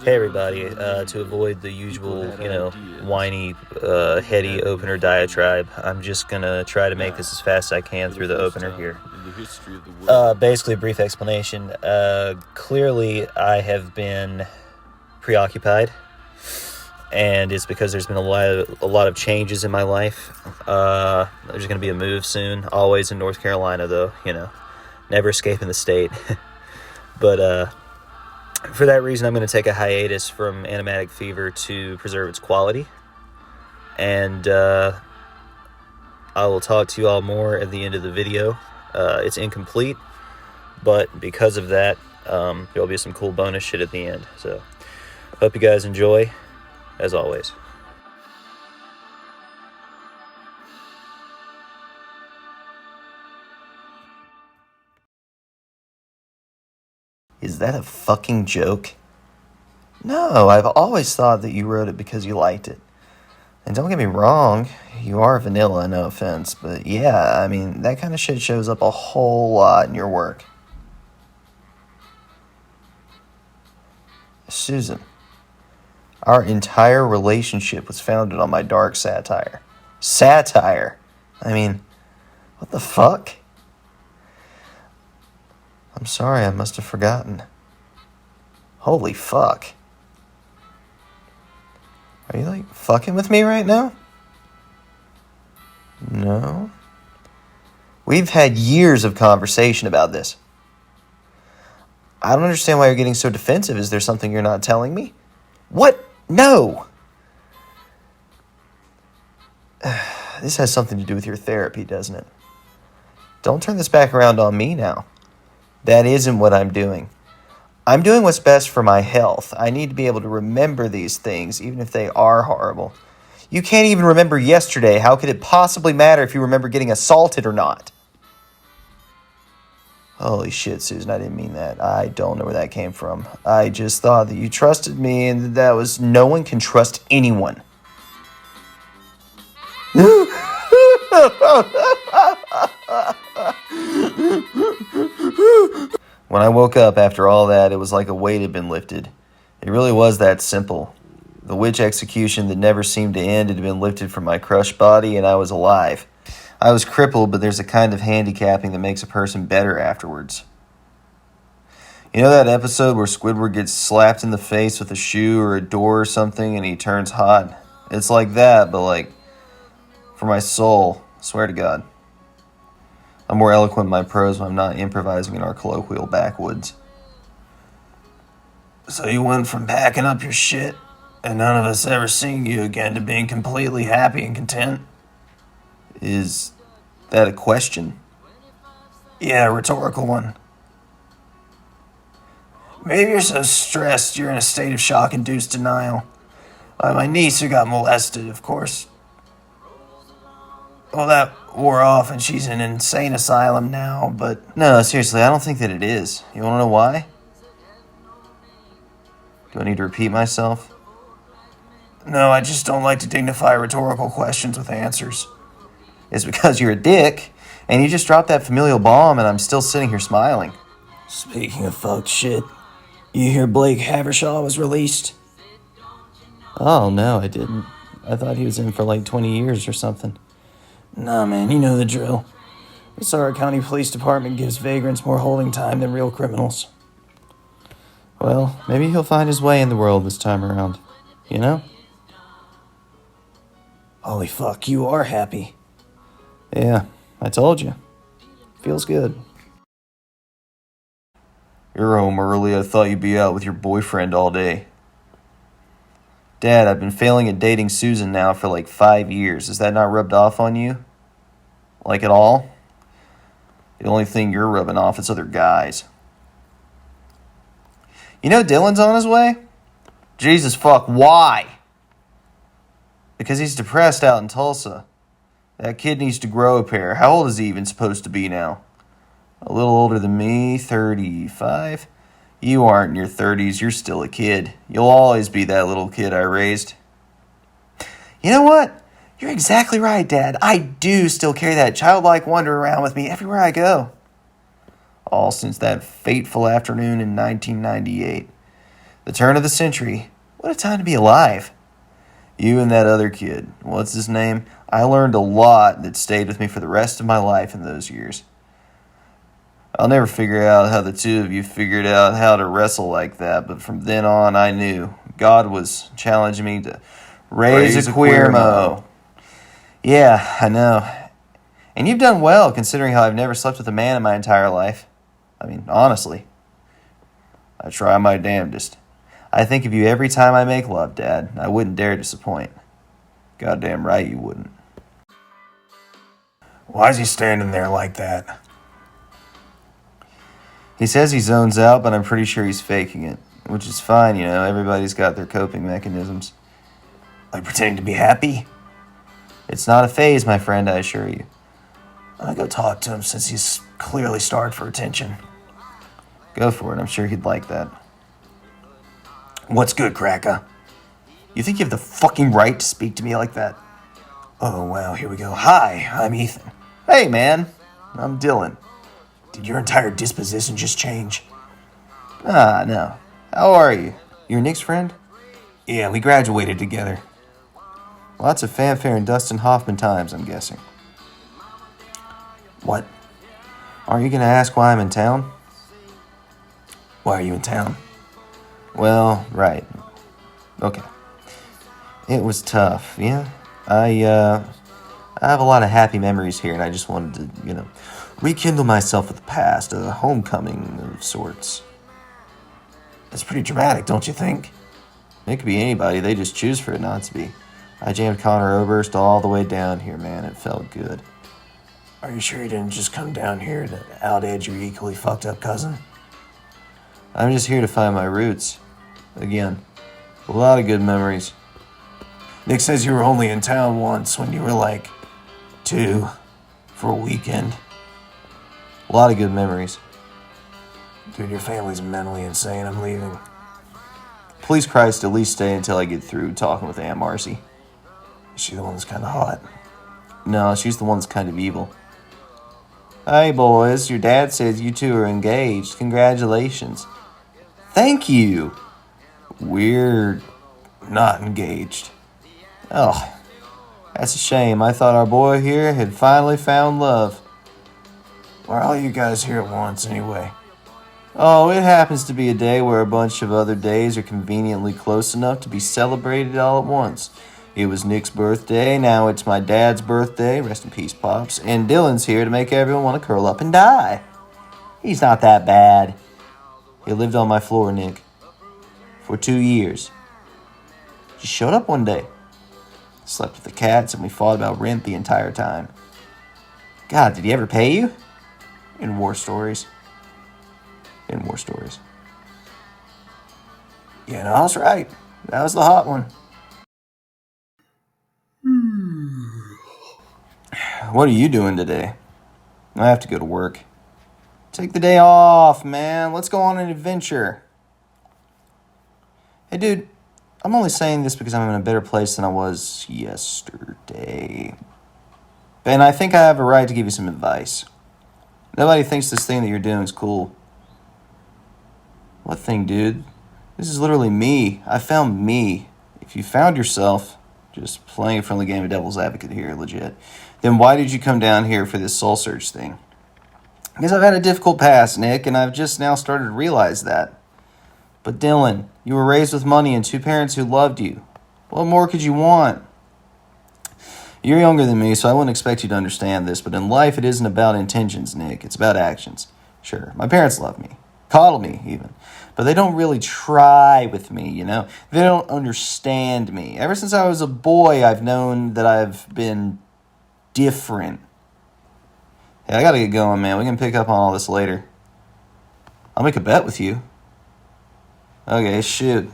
Hey everybody, to avoid the usual, whiny, heady opener diatribe, I'm just gonna try to make this as fast as I can through the opener here. Basically, a brief explanation. Clearly, I have been preoccupied, and it's because there's been a lot of changes in my life. There's gonna be a move soon, always in North Carolina, though, never escaping the state. But, for that reason, I'm going to take a hiatus from Animatic Fever to preserve its quality. And I will talk to you all more at the end of the video. It's incomplete, but because of that, there'll be some cool bonus shit at the end. So, hope you guys enjoy, as always. Is that a fucking joke? No, I've always thought that you wrote it because you liked it. And don't get me wrong, you are vanilla, no offense, but yeah, I mean, that kind of shit shows up a whole lot in your work. Susan, our entire relationship was founded on my dark satire. Satire? I mean, what the fuck? I'm sorry, I must have forgotten. Holy fuck. Are you, fucking with me right now? No. We've had years of conversation about this. I don't understand why you're getting so defensive. Is there something you're not telling me? What? No! This has something to do with your therapy, doesn't it? Don't turn this back around on me now. That isn't what I'm doing. I'm doing what's best for my health. I need to be able to remember these things, even if they are horrible. You can't even remember yesterday. How could it possibly matter if you remember getting assaulted or not? Holy shit, Susan, I didn't mean that. I don't know where that came from. I just thought that you trusted me, and that was no one can trust anyone. When I woke up after all that, it was like a weight had been lifted. It really was that simple. The witch execution that never seemed to end had been lifted from my crushed body, and I was alive. I was crippled, but there's a kind of handicapping that makes a person better afterwards. You know that episode where Squidward gets slapped in the face with a shoe or a door or something and he turns hot? It's like that, but for my soul, I swear to God. I'm more eloquent in my prose when I'm not improvising in our colloquial backwoods. So you went from packing up your shit and none of us ever seeing you again to being completely happy and content? Is that a question? Yeah, a rhetorical one. Maybe you're so stressed you're in a state of shock-induced denial. My niece who got molested, of course. Well, that wore off and she's in an insane asylum now, but... No, seriously, I don't think that it is. You want to know why? Do I need to repeat myself? No, I just don't like to dignify rhetorical questions with answers. It's because you're a dick, and you just dropped that familial bomb, and I'm still sitting here smiling. Speaking of fucked shit, you hear Blake Havershaw was released? Oh, no, I didn't. I thought he was in for 20 years or something. Nah, man, you know the drill. The Sarah County Police Department gives vagrants more holding time than real criminals. Well, maybe he'll find his way in the world this time around. You know? Holy fuck, you are happy. Yeah, I told you. Feels good. You're home early. I thought you'd be out with your boyfriend all day. Dad, I've been failing at dating Susan now for 5 years. Has that not rubbed off on you? At all? The only thing you're rubbing off is other guys. You know Dylan's on his way? Jesus fuck, why? Because he's depressed out in Tulsa. That kid needs to grow a pair. How old is he even supposed to be now? A little older than me, 35. You aren't in your 30s, you're still a kid. You'll always be that little kid I raised. You know what? You're exactly right, Dad. I do still carry that childlike wonder around with me everywhere I go. All since that fateful afternoon in 1998. The turn of the century. What a time to be alive. You and that other kid. What's his name? I learned a lot that stayed with me for the rest of my life in those years. I'll never figure out how the two of you figured out how to wrestle like that, but from then on I knew God was challenging me to raise a queer mo. Yeah, I know. And you've done well, considering how I've never slept with a man in my entire life. I mean, honestly. I try my damnedest. I think of you every time I make love, Dad. I wouldn't dare disappoint. Goddamn right you wouldn't. Why is he standing there like that? He says he zones out, but I'm pretty sure he's faking it. Which is fine, you know. Everybody's got their coping mechanisms. Like pretending to be happy? It's not a phase, my friend, I assure you. I'll go talk to him since he's clearly starved for attention. Go for it. I'm sure he'd like that. What's good, Cracker? You think you have the fucking right to speak to me like that? Oh, wow, here we go. Hi, I'm Ethan. Hey, man. I'm Dylan. Did your entire disposition just change? Ah, no. How are you? You're Nick's friend? Yeah, we graduated together. Lots of fanfare in Dustin Hoffman times, I'm guessing. What? Aren't you going to ask why I'm in town? Why are you in town? Well, right. Okay. It was tough, yeah? I have a lot of happy memories here, and I just wanted to, rekindle myself with the past, a homecoming of sorts. It's pretty dramatic, don't you think? It could be anybody, they just choose for it not to be. I jammed Connor Oberst all the way down here, man. It felt good. Are you sure you didn't just come down here to out-edge your equally fucked up cousin? I'm just here to find my roots. Again, a lot of good memories. Nick says you were only in town once when you were like 2 for a weekend. A lot of good memories. Dude, your family's mentally insane. I'm leaving. Please Christ, at least stay until I get through talking with Aunt Marcy. Is she the one that's kind of hot? No, she's the one that's kind of evil. Hey, boys, your dad says you two are engaged. Congratulations. Thank you. We're not engaged. Oh, that's a shame. I thought our boy here had finally found love. Why are all you guys here at once, anyway? Oh, it happens to be a day where a bunch of other days are conveniently close enough to be celebrated all at once. It was Nick's birthday, now it's my dad's birthday, rest in peace, Pops, and Dylan's here to make everyone want to curl up and die. He's not that bad. He lived on my floor, Nick, for 2 years. Just showed up one day. Slept with the cats, and we fought about rent the entire time. God, did he ever pay you? In war stories. Yeah, no, I was right. That was the hot one. What are you doing today? I have to go to work. Take the day off, man. Let's go on an adventure. Hey, dude, I'm only saying this because I'm in a better place than I was yesterday. And I think I have a right to give you some advice. Nobody thinks this thing that you're doing is cool. What thing, dude? This is literally me. I found me. If you found yourself, just playing a friendly game of devil's advocate here, legit, then why did you come down here for this soul search thing? Because I've had a difficult past, Nick, and I've just now started to realize that. But Dylan, you were raised with money and 2 parents who loved you. What more could you want? You're younger than me, so I wouldn't expect you to understand this, but in life it isn't about intentions, Nick. It's about actions. Sure, my parents love me. Coddle me, even. But they don't really try with me, you know? They don't understand me. Ever since I was a boy, I've known that I've been different. Hey, I gotta get going, man. We can pick up on all this later. I'll make a bet with you. Okay, shoot.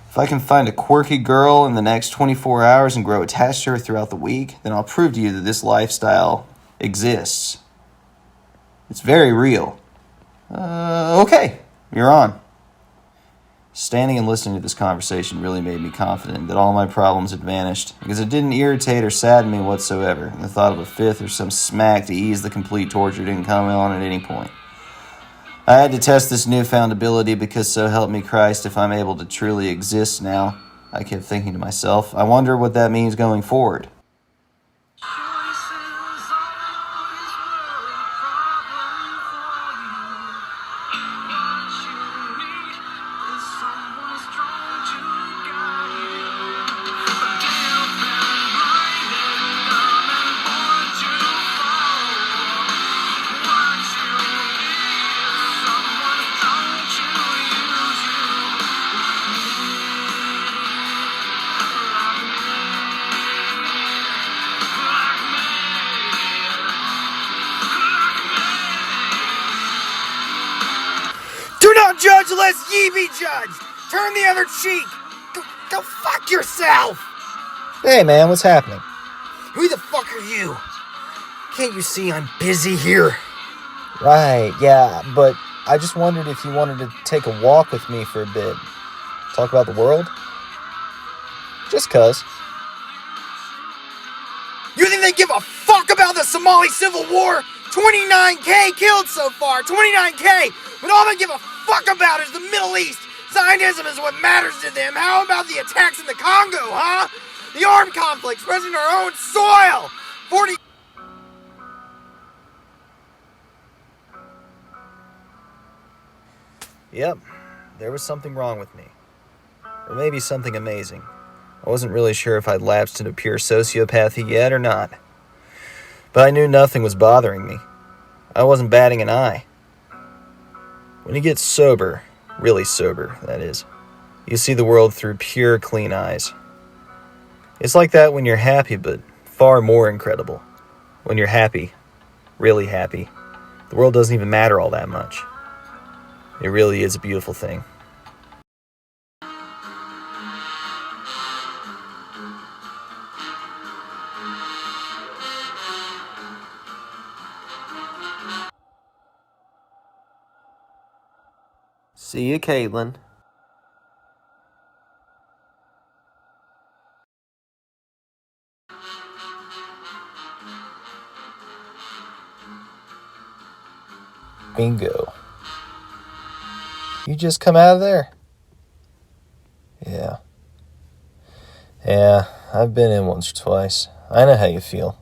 If I can find a quirky girl in the next 24 hours and grow attached to her throughout the week, then I'll prove to you that this lifestyle exists. It's very real. Okay, you're on. Standing and listening to this conversation really made me confident that all my problems had vanished, because it didn't irritate or sadden me whatsoever, and the thought of a fifth or some smack to ease the complete torture didn't come on at any point. I had to test this newfound ability because so help me Christ if I'm able to truly exist now. I kept thinking to myself, I wonder what that means going forward. Do not judge lest ye be judged. Turn the other cheek. Go fuck yourself. Hey man, what's happening? Who the fuck are you? Can't you see I'm busy here? Right, yeah, but I just wondered if you wanted to take a walk with me for a bit. Talk about the world? Just cuz. You think they give a fuck about the Somali Civil War? 29K killed so far, 29K! But all they give a fuck about is the Middle East! Zionism is what matters to them! How about the attacks in the Congo, huh? The armed conflicts present our own soil! 40... Yep, there was something wrong with me. Or maybe something amazing. I wasn't really sure if I'd lapsed into pure sociopathy yet or not. But I knew nothing was bothering me. I wasn't batting an eye. When you get sober, really sober, that is, you see the world through pure, clean eyes. It's like that when you're happy, but far more incredible. When you're happy, really happy, the world doesn't even matter all that much. It really is a beautiful thing. See you, Caitlin. Bingo. You just come out of there? Yeah. Yeah, I've been in once or twice. I know how you feel.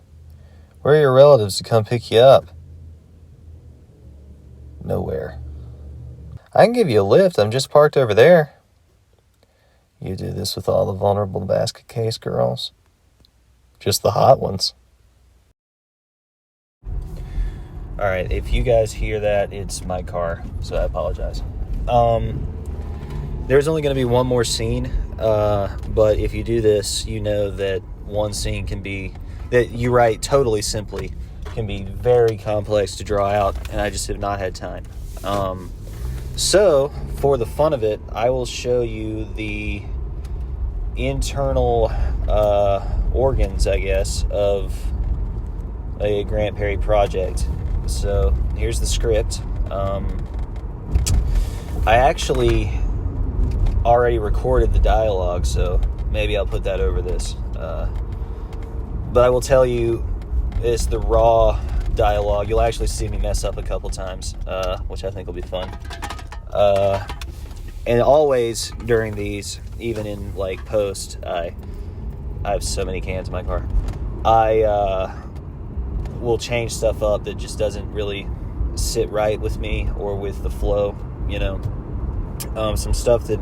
Where are your relatives to come pick you up? Nowhere. I can give you a lift. I'm just parked over there. You do this with all the vulnerable basket case girls? Just the hot ones. Alright, if you guys hear that, it's my car, so I apologize. There's only going to be one more scene, but if you do this, you know that one scene can be, that you write totally simply, can be very complex to draw out, and I just have not had time. So, for the fun of it, I will show you the internal organs, I guess, of a Grant Perry project. So, here's the script. I actually already recorded the dialogue, so maybe I'll put that over this. But I will tell you, it's the raw dialogue. You'll actually see me mess up a couple times, which I think will be fun. And always during these, even in like post, I have so many cans in my car. I will change stuff up that just doesn't really sit right with me or with the flow, you know. Some stuff that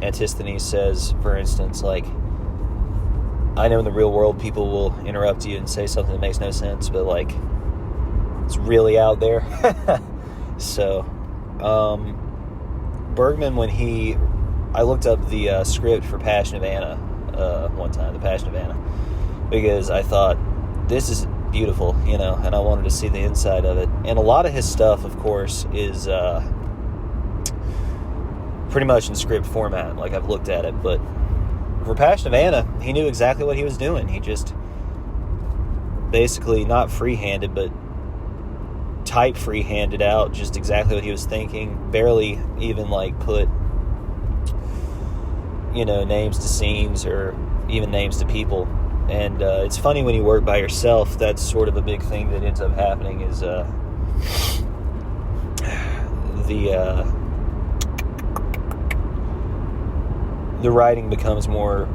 Antisthenes says, for instance, like, I know in the real world people will interrupt you and say something that makes no sense, but like, it's really out there. So, Bergman, I looked up the script for Passion of Anna one time, the Passion of Anna, because I thought, this is beautiful, you know, and I wanted to see the inside of it. And a lot of his stuff, of course, is pretty much in script format, like I've looked at it, but for Passion of Anna, he knew exactly what he was doing. He just basically, not free-handed, but type free-handed out just exactly what he was thinking, barely even like put, you know, names to scenes or even names to people. And it's funny when you work by yourself, that's sort of a big thing that ends up happening is the writing becomes more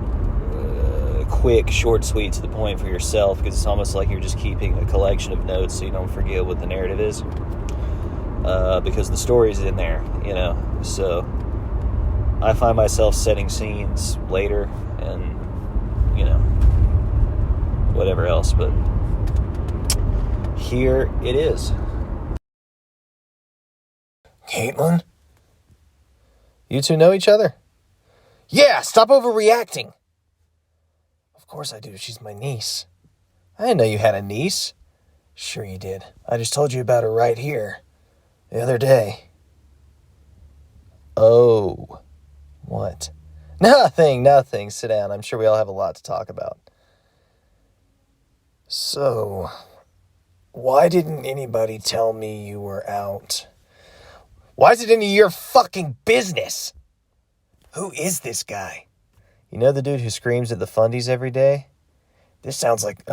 quick, short, sweet, to the point for yourself, because it's almost like you're just keeping a collection of notes so you don't forget what the narrative is, because the story's in there, so I find myself setting scenes later and whatever else, but here it is. Caitlin? You two know each other? Yeah, stop overreacting. Of course I do. She's my niece. I didn't know you had a niece. Sure you did. I just told you about her right here the other day. Oh. What? Nothing. Sit down. I'm sure we all have a lot to talk about. So, why didn't anybody tell me you were out? Why is it any of your fucking business? Who is this guy? You know the dude who screams at the fundies every day? This sounds like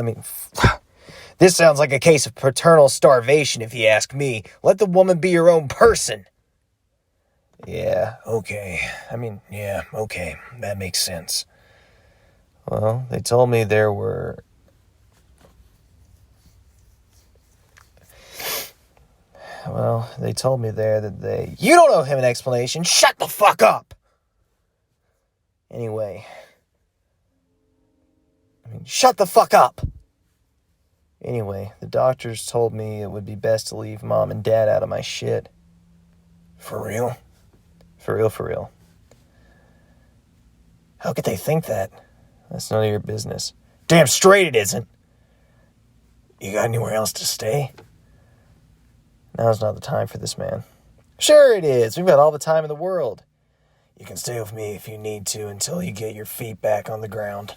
a case of paternal starvation, if you ask me. Let the woman be your own person. Yeah. Okay. Okay. That makes sense. Well, they told me there were... Well, they told me there that they... You don't owe him an explanation. Shut the fuck up! Anyway... Shut the fuck up! Anyway, the doctors told me it would be best to leave Mom and Dad out of my shit. For real? For real. How could they think that? That's none of your business. Damn straight it isn't. You got anywhere else to stay? Now's not the time for this, man. Sure it is. We've got all the time in the world. You can stay with me if you need to until you get your feet back on the ground.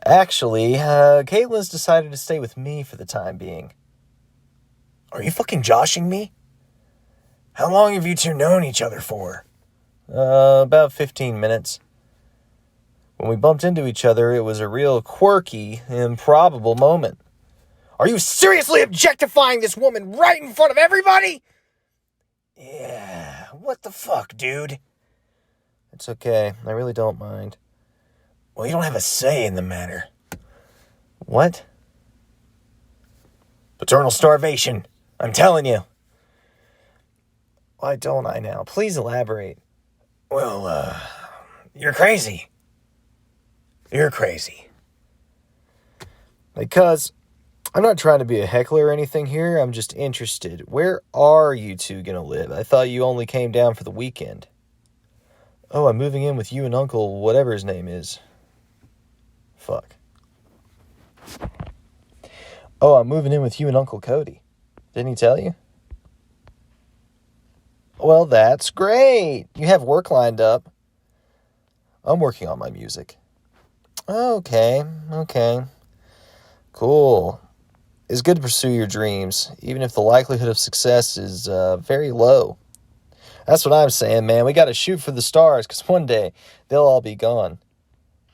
Actually, Caitlin's decided to stay with me for the time being. Are you fucking joshing me? How long have you two known each other for? About 15 minutes. When we bumped into each other, it was a real quirky, improbable moment. Are you seriously objectifying this woman right in front of everybody? Yeah, what the fuck, dude? It's okay. I really don't mind. Well, you don't have a say in the matter. What? Paternal starvation. I'm telling you. Why don't I now? Please elaborate. Well, you're crazy. You're crazy. Because I'm not trying to be a heckler or anything here. I'm just interested. Where are you two going to live? I thought you only came down for the weekend. Oh, I'm moving in with you and Uncle whatever his name is. Fuck. Oh, I'm moving in with you and Uncle Cody. Didn't he tell you? Well, that's great. You have work lined up. I'm working on my music. Okay. Cool. It's good to pursue your dreams, even if the likelihood of success is very low. That's what I'm saying, man. We got to shoot for the stars, because one day they'll all be gone.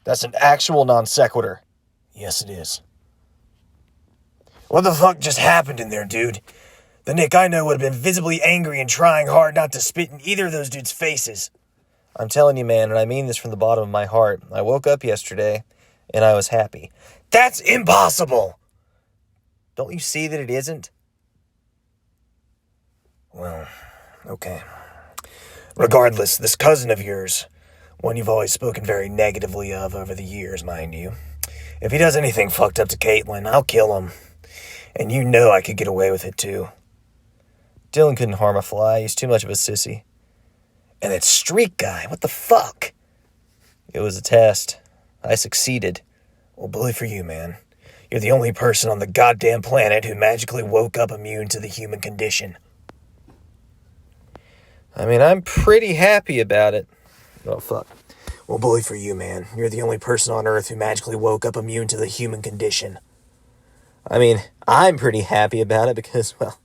That's an actual non sequitur. Yes, it is. What the fuck just happened in there, dude? The Nick I know would have been visibly angry and trying hard not to spit in either of those dudes' faces. I'm telling you, man, and I mean this from the bottom of my heart. I woke up yesterday, and I was happy. That's impossible! Don't you see that it isn't? Well, okay. Regardless, this cousin of yours, one you've always spoken very negatively of over the years, mind you, if he does anything fucked up to Caitlin, I'll kill him. And you know I could get away with it, too. Dylan couldn't harm a fly. He's too much of a sissy. And that streak guy, what the fuck? It was a test. I succeeded. Well, bully for you, man. You're the only person on the goddamn planet who magically woke up immune to the human condition. I mean, I'm pretty happy about it. Oh, fuck. Well, bully for you, man. You're the only person on Earth who magically woke up immune to the human condition. I mean, I'm pretty happy about it because, well,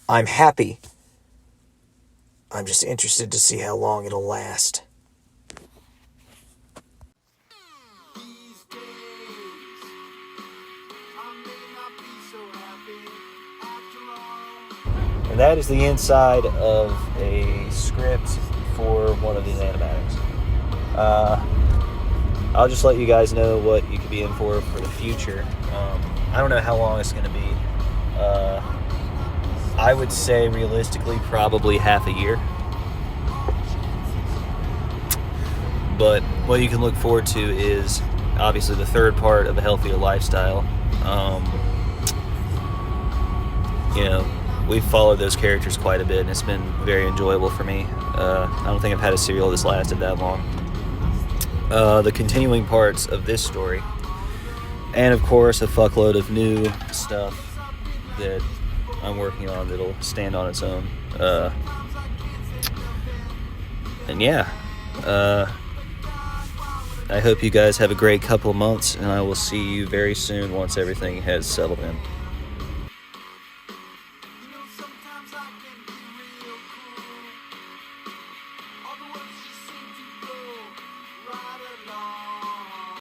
I'm happy. I'm just interested to see how long it'll last. And that is the inside of a script for one of these animatics. I'll just let you guys know what you could be in for the future. I don't know how long it's going to be. I would say realistically probably half a year. But what you can look forward to is obviously the third part of a healthier lifestyle. We've followed those characters quite a bit, and it's been very enjoyable for me. I don't think I've had a serial that's lasted that long. The continuing parts of this story, and of course a fuckload of new stuff that I'm working on that'll stand on its own. I hope you guys have a great couple of months, and I will see you very soon once everything has settled in.